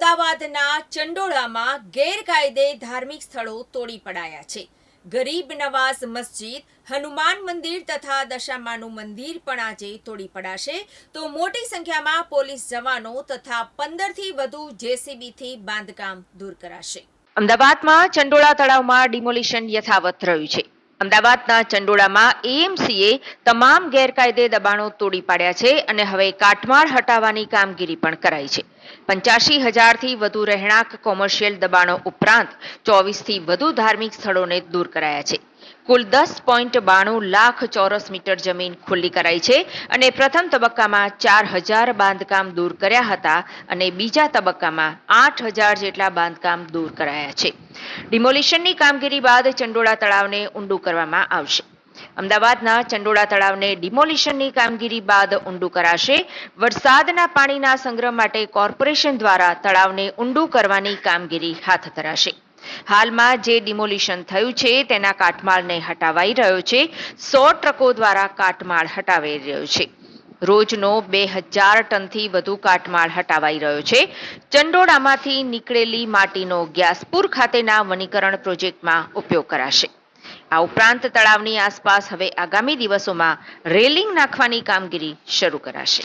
અમદાવાદના ચંડોળામાં ગેરકાયદે ધાર્મિક સ્થળો તોડી પડાયા છે. ગરીબ નવાઝ મસ્જિદ, હનુમાન મંદિર તથા દશામાનું મંદિર પણ આજે તોડી પડાશે તો મોટી સંખ્યામાં પોલીસ જવાનો તથા 15થી વધુ જેસીબીથી બાંધકામ દૂર કરાશે. અમદાવાદમાં ચંડોળા તળાવમાં ડિમોલિશન યથાવત રહ્યું છે. અમદાવાદના ચંડોળામાં એએમસીએ તમામ ગેરકાયદે દબાણો તોડી પાડ્યા છે અને હવે કાટમાળ હટાવવાની કામગીરી પણ કરાઈ છે. 85,000થી વધુ રહેણાંક કોમર્શિયલ દબાણો ઉપરાંત 24થી વધુ ધાર્મિક સ્થળોને દૂર કરાયા છે. કુલ 10.92 લાખ ચોરસ મીટર જમીન ખુલ્લી કરાઈ છે અને પ્રથમ તબક્કામાં 4,000 બાંધકામ દૂર કર્યા હતા અને બીજા તબક્કામાં 8,000 જેટલા બાંધકામ દૂર કરાયા છે. ડિમોલિશનની કામગીરી બાદ ચંડોળા તળાવને ઊંડું કરવામાં આવશે. અમદાવાદના ચંડોળા તળાવને ડિમોલિશનની કામગીરી બાદ ઊંડું કરાશે. વરસાદના પાણીના સંગ્રહ માટે કોર્પોરેશન દ્વારા તળાવને ઊંડું કરવાની કામગીરી હાથ ધરાશે. હાલમાં જે ડિમોલિશન થયું છે તેના કાટમાળને હટાવાઈ રહ્યો છે. 100 ટ્રકો દ્વારા કાટમાળ હટાવાઈ રહ્યો છે. રોજનો 2,000 ટનથી વધુ કાટમાળ હટાવાઈ રહ્યો છે. ચંડોળામાંથી નીકળેલી માટીનો ગ્યાસપુર ખાતેના વનીકરણ પ્રોજેક્ટમાં ઉપયોગ કરાશે. આ ઉપરાંત તળાવની આસપાસ હવે આગામી દિવસોમાં રેલિંગ નાખવાની કામગીરી શરૂ કરાશે.